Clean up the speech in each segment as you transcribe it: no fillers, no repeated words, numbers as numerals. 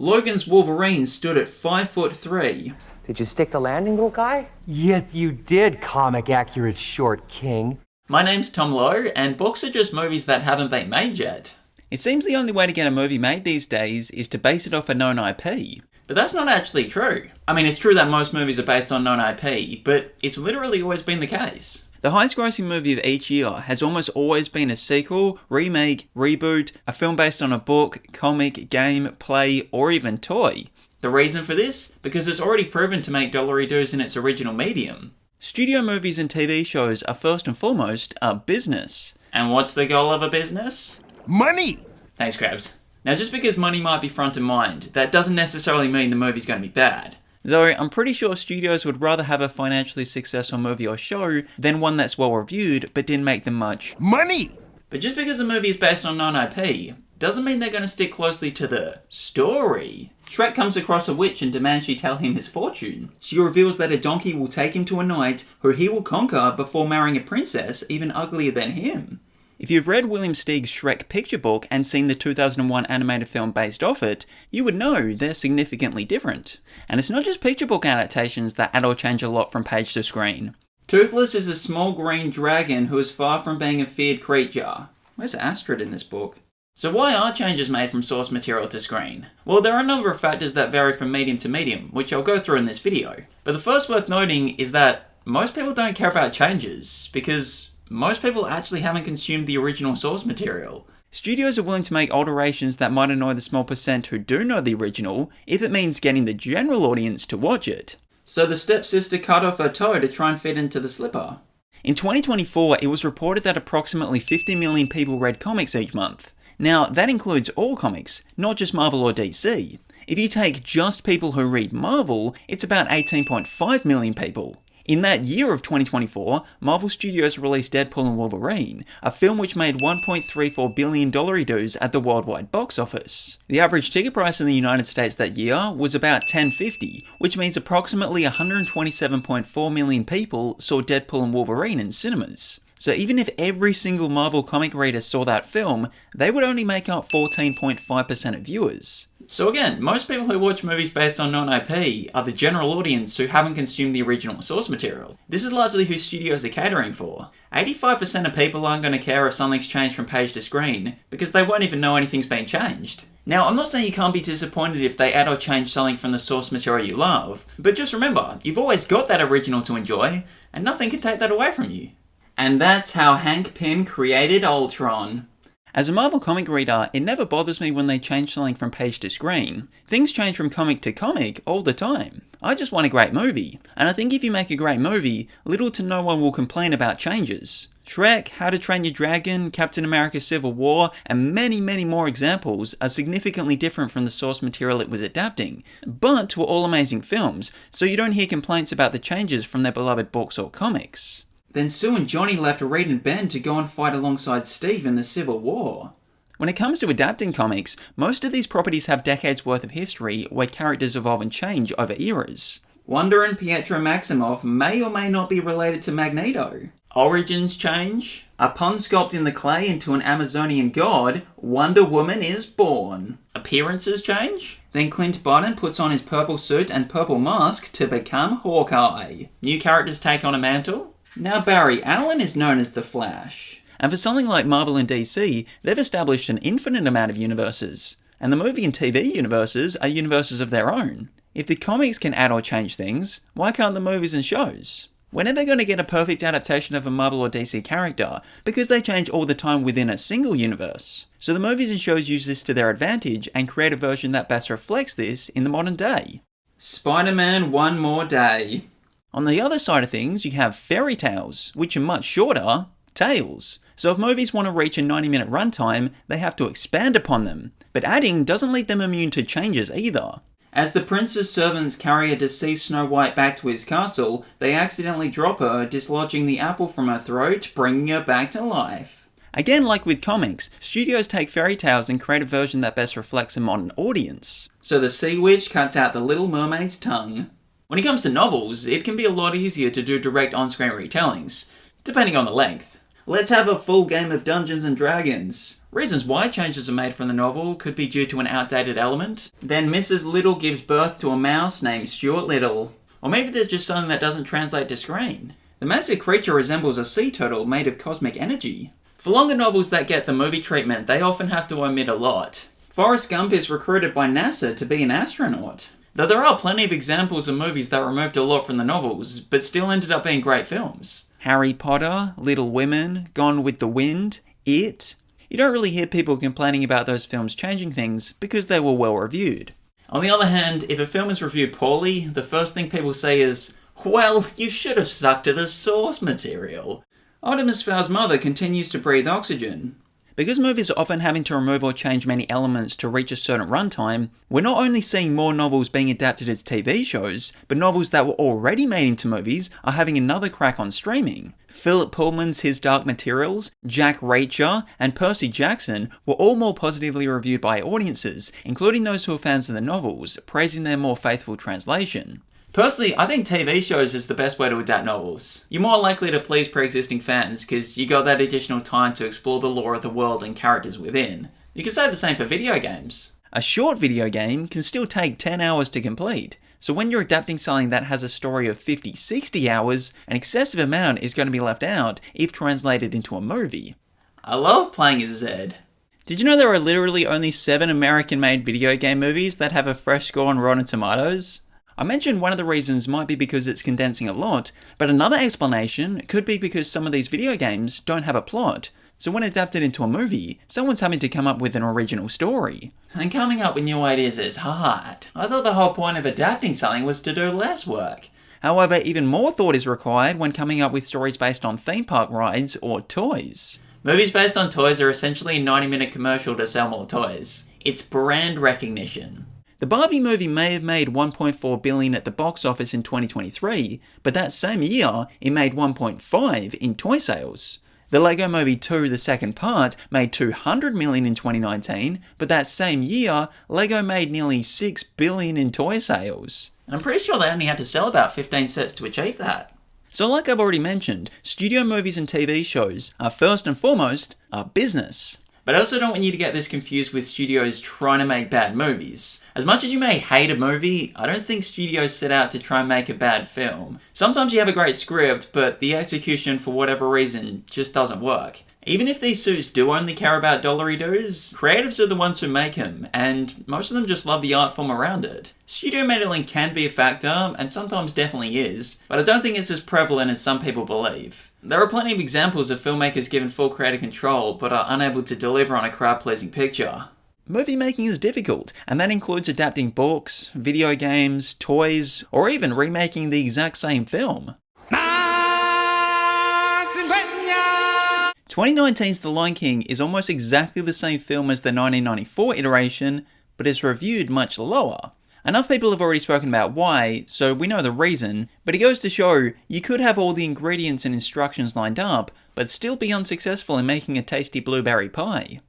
Logan's Wolverine stood at 5'3". Did you stick the landing, little guy? Yes, you did, comic-accurate short king. My name's Tom Lowe, and books are just movies that haven't been made yet. It seems the only way to get a movie made these days is to base it off a known IP. But that's not actually true. I mean, it's true that most movies are based on known IP, but it's literally always been the case. The highest grossing movie of each year has almost always been a sequel, remake, reboot, a film based on a book, comic, game, play, or even toy. The reason for this? Because it's already proven to make dollary-doos in its original medium. Studio movies and TV shows are first and foremost a business. And what's the goal of a business? Money! Thanks, Krabs. Now, just because money might be front of mind, that doesn't necessarily mean the movie's going to be bad. Though I'm pretty sure studios would rather have a financially successful movie or show than one that's well reviewed but didn't make them much money. But just because a movie is based on non-IP, doesn't mean they're going to stick closely to the story. Shrek comes across a witch and demands she tell him his fortune. She reveals that a donkey will take him to a knight who he will conquer before marrying a princess even uglier than him. If you've read William Steig's Shrek picture book and seen the 2001 animated film based off it, you would know they're significantly different. And it's not just picture book adaptations that add or change a lot from page to screen. Toothless is a small green dragon who is far from being a feared creature. Where's Astrid in this book? So why are changes made from source material to screen? Well, there are a number of factors that vary from medium to medium, which I'll go through in this video. But the first worth noting is that most people don't care about changes, because most people actually haven't consumed the original source material. Studios are willing to make alterations that might annoy the small percent who do know the original, if it means getting the general audience to watch it. So the stepsister cut off her toe to try and fit into the slipper. In 2024, it was reported that approximately 50 million people read comics each month. Now, that includes all comics, not just Marvel or DC. If you take just people who read Marvel, it's about 18.5 million people. In that year of 2024, Marvel Studios released Deadpool and Wolverine, a film which made $1.34 billion dollary-doos at the worldwide box office. The average ticket price in the United States that year was about $10.50, which means approximately 127.4 million people saw Deadpool and Wolverine in cinemas. So even if every single Marvel comic reader saw that film, they would only make up 14.5% of viewers. So again, most people who watch movies based on non-IP are the general audience who haven't consumed the original source material. This is largely who studios are catering for. 85% of people aren't going to care if something's changed from page to screen, because they won't even know anything's been changed. Now, I'm not saying you can't be disappointed if they add or change something from the source material you love, but just remember, you've always got that original to enjoy, and nothing can take that away from you. And that's how Hank Pym created Ultron. As a Marvel comic reader, it never bothers me when they change something from page to screen. Things change from comic to comic all the time. I just want a great movie, and I think if you make a great movie, little to no one will complain about changes. Shrek, How to Train Your Dragon, Captain America Civil War, and many more examples are significantly different from the source material it was adapting, but were all amazing films, so you don't hear complaints about the changes from their beloved books or comics. Then Sue and Johnny left Reed and Ben to go and fight alongside Steve in the Civil War. When it comes to adapting comics, most of these properties have decades worth of history where characters evolve and change over eras. Wanda and Pietro Maximoff may or may not be related to Magneto. Origins change. A pun sculpt in the clay into an Amazonian god, Wonder Woman is born. Appearances change. Then Clint Barton puts on his purple suit and purple mask to become Hawkeye. New characters take on a mantle. Now Barry Allen is known as the Flash. And for something like Marvel and DC, they've established an infinite amount of universes. And the movie and TV universes are universes of their own. If the comics can add or change things, why can't the movies and shows? We're never going to get a perfect adaptation of a Marvel or DC character, because they change all the time within a single universe. So the movies and shows use this to their advantage and create a version that best reflects this in the modern day. Spider-Man One More Day. On the other side of things, you have fairy tales, which are much shorter tales. So if movies want to reach a 90-minute runtime, they have to expand upon them. But adding doesn't leave them immune to changes either. As the prince's servants carry a deceased Snow White back to his castle, they accidentally drop her, dislodging the apple from her throat, bringing her back to life. Again, like with comics, studios take fairy tales and create a version that best reflects a modern audience. So the Sea Witch cuts out the Little Mermaid's tongue. When it comes to novels, it can be a lot easier to do direct on-screen retellings, depending on the length. Let's have a full game of Dungeons and Dragons. Reasons why changes are made from the novel could be due to an outdated element. Then Mrs. Little gives birth to a mouse named Stuart Little. Or maybe there's just something that doesn't translate to screen. The massive creature resembles a sea turtle made of cosmic energy. For longer novels that get the movie treatment, they often have to omit a lot. Forrest Gump is recruited by NASA to be an astronaut. Though there are plenty of examples of movies that removed a lot from the novels, but still ended up being great films. Harry Potter, Little Women, Gone with the Wind, It. You don't really hear people complaining about those films changing things because they were well reviewed. On the other hand, if a film is reviewed poorly, the first thing people say is, well, you should have stuck to the source material. Artemis Foul's mother continues to breathe oxygen. Because movies are often having to remove or change many elements to reach a certain runtime, we're not only seeing more novels being adapted as TV shows, but novels that were already made into movies are having another crack on streaming. Philip Pullman's His Dark Materials, Jack Reacher, and Percy Jackson were all more positively reviewed by audiences, including those who are fans of the novels, praising their more faithful translation. Personally, I think TV shows is the best way to adapt novels. You're more likely to please pre-existing fans because you got that additional time to explore the lore of the world and characters within. You can say the same for video games. A short video game can still take 10 hours to complete, so when you're adapting something that has a story of 50-60 hours, an excessive amount is going to be left out if translated into a movie. I love playing as Zed. Did you know there are literally only 7 American-made video game movies that have a fresh score on Rotten Tomatoes? I mentioned one of the reasons might be because it's condensing a lot, but another explanation could be because some of these video games don't have a plot, so when adapted into a movie, someone's having to come up with an original story. And coming up with new ideas is hard. I thought the whole point of adapting something was to do less work. However, even more thought is required when coming up with stories based on theme park rides or toys. Movies based on toys are essentially a 90-minute commercial to sell more toys. It's brand recognition. The Barbie movie may have made $1.4 billion at the box office in 2023, but that same year, it made $1.5 in toy sales. The Lego Movie 2, the second part, made $200 million in 2019, but that same year, Lego made nearly $6 billion in toy sales. And I'm pretty sure they only had to sell about 15 sets to achieve that. So like I've already mentioned, studio movies and TV shows are first and foremost a business. But I also don't want you to get this confused with studios trying to make bad movies. As much as you may hate a movie, I don't think studios set out to try and make a bad film. Sometimes you have a great script, but the execution for whatever reason just doesn't work. Even if these suits do only care about dollary-doos, creatives are the ones who make them, and most of them just love the art form around it. Studio meddling can be a factor, and sometimes definitely is, but I don't think it's as prevalent as some people believe. There are plenty of examples of filmmakers given full creative control, but are unable to deliver on a crowd-pleasing picture. Movie making is difficult, and that includes adapting books, video games, toys, or even remaking the exact same film. 2019's The Lion King is almost exactly the same film as the 1994 iteration, but is reviewed much lower. Enough people have already spoken about why, so we know the reason, but it goes to show you could have all the ingredients and instructions lined up, but still be unsuccessful in making a tasty blueberry pie.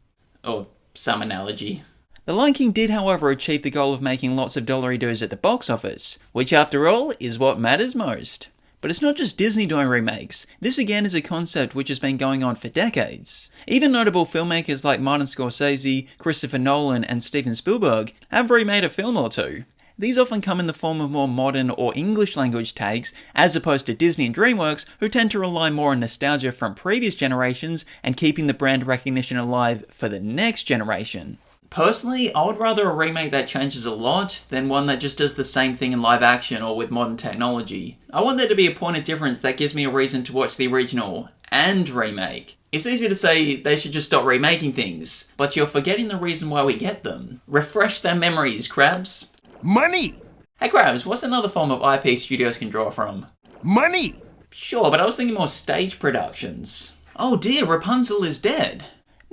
Or some analogy. The Lion King did, however, achieve the goal of making lots of dollary-doos at the box office, which after all is what matters most. But it's not just Disney doing remakes. This again is a concept which has been going on for decades. Even notable filmmakers like Martin Scorsese, Christopher Nolan, and Steven Spielberg have remade a film or two. These often come in the form of more modern or English language takes, as opposed to Disney and DreamWorks, who tend to rely more on nostalgia from previous generations and keeping the brand recognition alive for the next generation. Personally, I would rather a remake that changes a lot than one that just does the same thing in live action or with modern technology. I want there to be a point of difference that gives me a reason to watch the original and remake. It's easy to say they should just stop remaking things, but you're forgetting the reason why we get them. Refresh their memories, Krabs. Money! Hey Krabs, what's another form of IP studios can draw from? Money! Sure, but I was thinking more stage productions. Oh dear, Rapunzel is dead.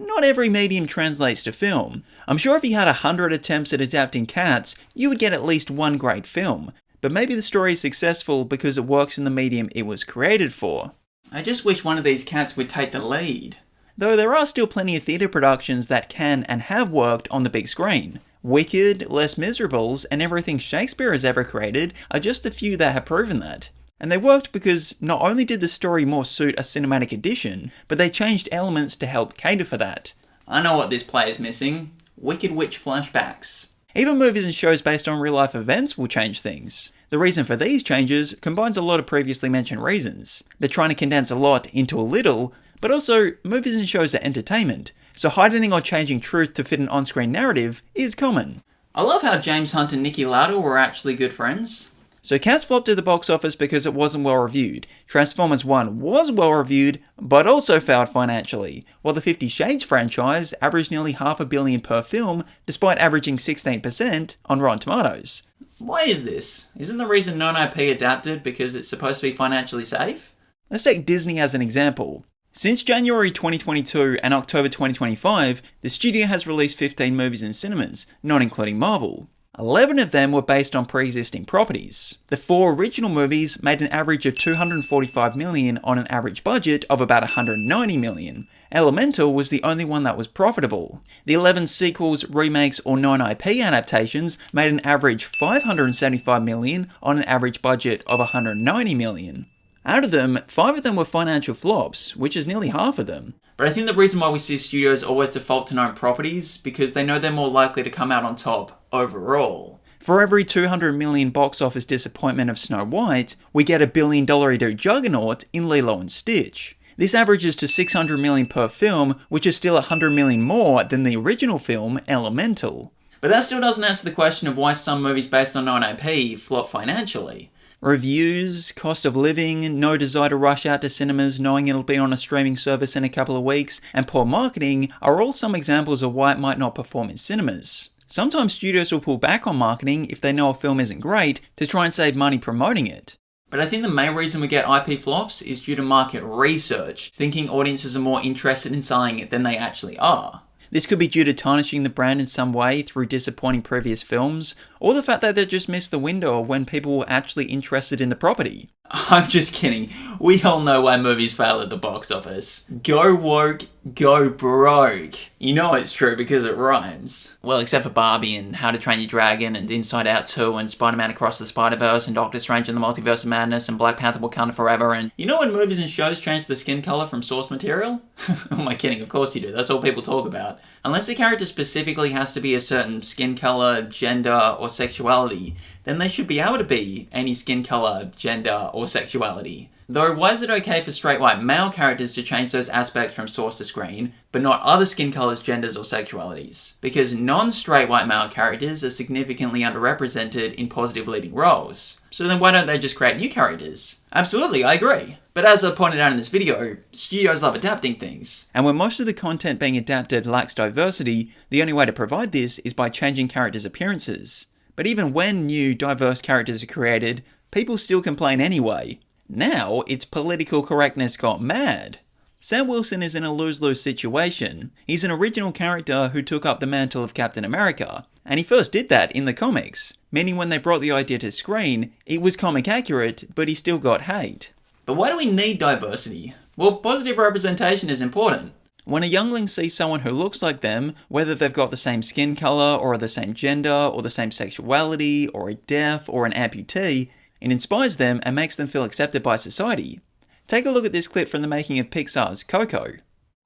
Not every medium translates to film. I'm sure if you had 100 attempts at adapting Cats, you would get at least one great film. But maybe the story is successful because it works in the medium it was created for. I just wish one of these cats would take the lead. Though there are still plenty of theatre productions that can and have worked on the big screen. Wicked, Les Miserables, and everything Shakespeare has ever created are just a few that have proven that. And they worked because not only did the story more suit a cinematic edition, but they changed elements to help cater for that. I know what this play is missing. Wicked Witch flashbacks. Even movies and shows based on real life events will change things. The reason for these changes combines a lot of previously mentioned reasons. They're trying to condense a lot into a little, but also movies and shows are entertainment, so heightening or changing truth to fit an on-screen narrative is common. I love how James Hunt and Niki Lauda were actually good friends. So Cats flopped at the box office because it wasn't well reviewed. Transformers 1 was well reviewed, but also failed financially, while the 50 Shades franchise averaged nearly $500 million per film, despite averaging 16% on Rotten Tomatoes. Why is this? Isn't the reason non-IP adapted because it's supposed to be financially safe? Let's take Disney as an example. Since January 2022 and October 2025, the studio has released 15 movies in cinemas, not including Marvel. 11 of them were based on pre-existing properties. The 4 original movies made an average of $245 million on an average budget of about $190 million. Elemental was the only one that was profitable. The 11 sequels, remakes, or non-IP adaptations made an average $575 million on an average budget of $190 million. Out of them, 5 of them were financial flops, which is nearly half of them. But I think the reason why we see studios always default to known properties because they know they're more likely to come out on top overall. For every $200 million box office disappointment of Snow White, we get $1 billion juggernaut in Lilo and Stitch. This averages to $600 million per film, which is still $100 million more than the original film, Elemental. But that still doesn't answer the question of why some movies based on non-IP flop financially. Reviews, cost of living, no desire to rush out to cinemas knowing it'll be on a streaming service in a couple of weeks, and poor marketing are all some examples of why it might not perform in cinemas. Sometimes studios will pull back on marketing if they know a film isn't great to try and save money promoting it. But I think the main reason we get IP flops is due to market research, thinking audiences are more interested in selling it than they actually are. This could be due to tarnishing the brand in some way through disappointing previous films, or the fact that they just missed the window of when people were actually interested in the property. I'm just kidding. We all know why movies fail at the box office. Go woke, go broke. You know it's true because it rhymes. Well, except for Barbie and How to Train Your Dragon and Inside Out 2 and Spider-Man Across the Spider-Verse and Doctor Strange and the Multiverse of Madness and Black Panther Wakanda Forever and... You know when movies and shows change the skin color from source material? Who am I kidding? Of course you do. That's all people talk about. Unless the character specifically has to be a certain skin color, gender, or sexuality, then they should be able to be any skin color, gender, or sexuality. Though, why is it okay for straight white male characters to change those aspects from source to screen, but not other skin colors, genders, or sexualities? Because non-straight white male characters are significantly underrepresented in positive leading roles. So then why don't they just create new characters? Absolutely, I agree. But as I pointed out in this video, studios love adapting things. And when most of the content being adapted lacks diversity, the only way to provide this is by changing characters' appearances. But even when new, diverse characters are created, people still complain anyway. Now, it's political correctness got mad. Sam Wilson is in a lose-lose situation. He's an original character who took up the mantle of Captain America, and he first did that in the comics, meaning when they brought the idea to screen, it was comic accurate, but he still got hate. But why do we need diversity? Well, positive representation is important. When a youngling sees someone who looks like them, whether they've got the same skin color, or the same gender, or the same sexuality, or are deaf, or an amputee, it inspires them and makes them feel accepted by society. Take a look at this clip from the making of Pixar's Coco.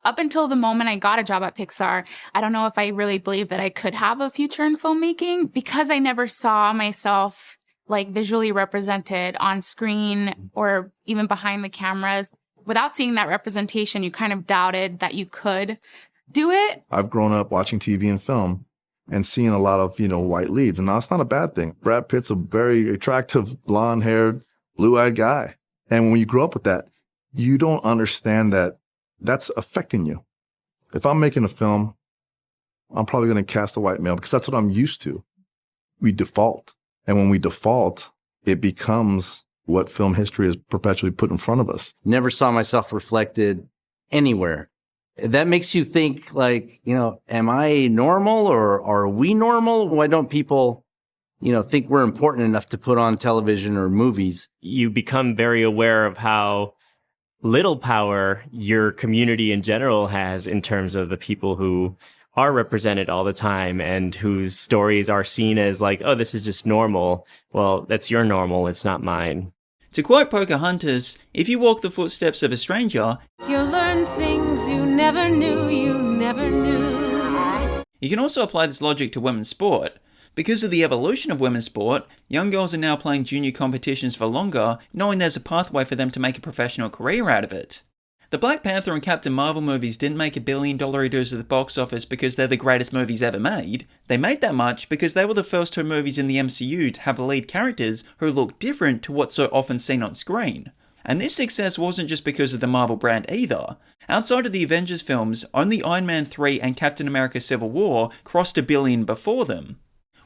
Up until the moment I got a job at Pixar, I don't know if I really believed that I could have a future in filmmaking because I never saw myself visually represented on screen or even behind the cameras. Without seeing that representation, you kind of doubted that you could do it. I've grown up watching TV and film and seeing a lot of, white leads. And now it's not a bad thing. Brad Pitt's a very attractive, blonde-haired, blue-eyed guy. And when you grow up with that, you don't understand that that's affecting you. If I'm making a film, I'm probably going to cast a white male because that's what I'm used to. We default. And when we default, it becomes what film history is perpetually put in front of us. Never saw myself reflected anywhere. That makes you think am I normal or are we normal? Why don't people, think we're important enough to put on television or movies? You become very aware of how little power your community in general has in terms of the people who are represented all the time and whose stories are seen as oh, this is just normal. Well, that's your normal. It's not mine. To quote Pocahontas, if you walk the footsteps of a stranger, you'll learn things you never knew you never knew. You can also apply this logic to women's sport. Because of the evolution of women's sport, young girls are now playing junior competitions for longer, knowing there's a pathway for them to make a professional career out of it. The Black Panther and Captain Marvel movies didn't make $1 billion at the box office because they're the greatest movies ever made. They made that much because they were the first 2 movies in the MCU to have lead characters who look different to what's so often seen on screen. And this success wasn't just because of the Marvel brand either. Outside of the Avengers films, only Iron Man 3 and Captain America Civil War crossed $1 billion before them.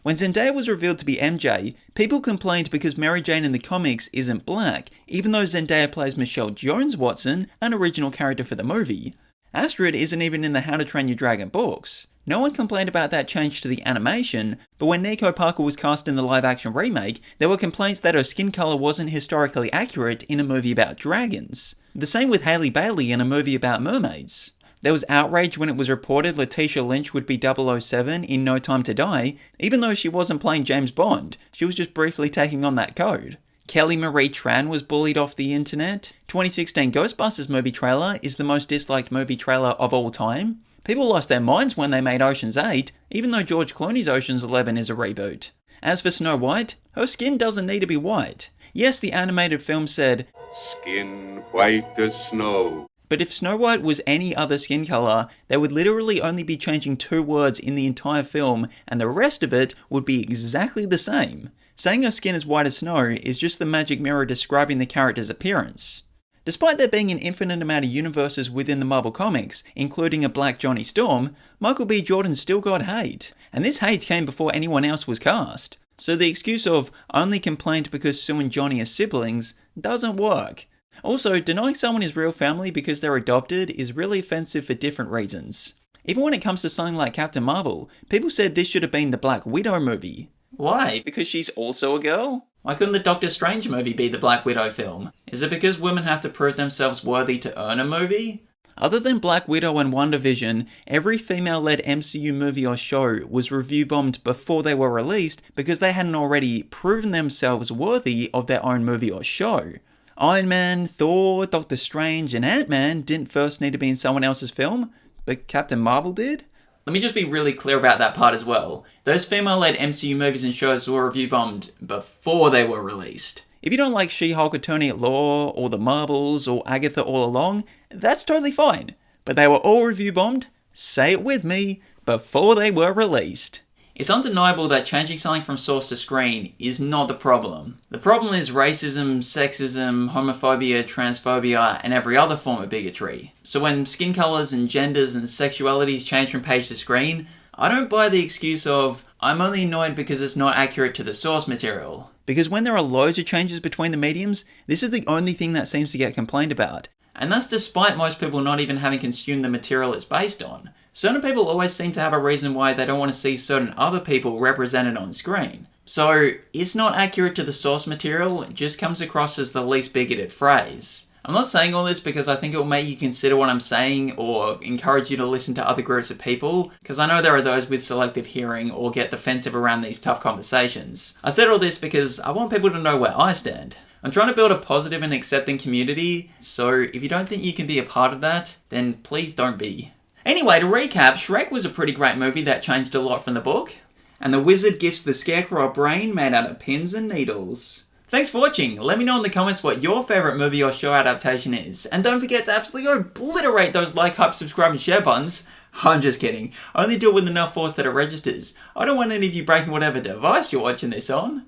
When Zendaya was revealed to be MJ, people complained because Mary Jane in the comics isn't black, even though Zendaya plays Michelle Jones Watson, an original character for the movie. Astrid isn't even in the How to Train Your Dragon books. No one complained about that change to the animation, but when Nico Parker was cast in the live-action remake, there were complaints that her skin colour wasn't historically accurate in a movie about dragons. The same with Hailey Bailey in a movie about mermaids. There was outrage when it was reported Letitia Lynch would be 007 in No Time to Die, even though she wasn't playing James Bond, she was just briefly taking on that code. Kelly Marie Tran was bullied off the internet. 2016 Ghostbusters movie trailer is the most disliked movie trailer of all time. People lost their minds when they made Ocean's 8, even though George Clooney's Ocean's 11 is a reboot. As for Snow White, her skin doesn't need to be white. Yes, the animated film said, "Skin white as snow." But if Snow White was any other skin colour, they would literally only be changing 2 words in the entire film, and the rest of it would be exactly the same. Saying her skin is white as snow is just the magic mirror describing the character's appearance. Despite there being an infinite amount of universes within the Marvel Comics, including a Black Johnny Storm, Michael B. Jordan still got hate, and this hate came before anyone else was cast. So the excuse of only complained because Sue and Johnny are siblings doesn't work. Also, denying someone his real family because they're adopted is really offensive for different reasons. Even when it comes to something like Captain Marvel, people said this should have been the Black Widow movie. Why? Because she's also a girl? Why couldn't the Doctor Strange movie be the Black Widow film? Is it because women have to prove themselves worthy to earn a movie? Other than Black Widow and WandaVision, every female-led MCU movie or show was review-bombed before they were released because they hadn't already proven themselves worthy of their own movie or show. Iron Man, Thor, Doctor Strange, and Ant-Man didn't first need to be in someone else's film, but Captain Marvel did? Let me just be really clear about that part as well. Those female-led MCU movies and shows were review-bombed before they were released. If you don't like She-Hulk Attorney at Law, or The Marvels, or Agatha All Along, that's totally fine. But they were all review-bombed, say it with me, before they were released. It's undeniable that changing something from source to screen is not the problem. The problem is racism, sexism, homophobia, transphobia, and every other form of bigotry. So when skin colours and genders and sexualities change from page to screen, I don't buy the excuse of, I'm only annoyed because it's not accurate to the source material. Because when there are loads of changes between the mediums, this is the only thing that seems to get complained about. And that's despite most people not even having consumed the material it's based on. Certain people always seem to have a reason why they don't want to see certain other people represented on screen. So, it's not accurate to the source material, it just comes across as the least bigoted phrase. I'm not saying all this because I think it will make you consider what I'm saying or encourage you to listen to other groups of people, because I know there are those with selective hearing or get defensive around these tough conversations. I said all this because I want people to know where I stand. I'm trying to build a positive and accepting community, so if you don't think you can be a part of that, then please don't be. Anyway, to recap, Shrek was a pretty great movie that changed a lot from the book, and the wizard gifts the scarecrow a brain made out of pins and needles. Thanks for watching. Let me know in the comments what your favourite movie or show adaptation is, and don't forget to absolutely obliterate those like, hype, subscribe and share buttons. I'm just kidding. Only do it with enough force that it registers. I don't want any of you breaking whatever device you're watching this on.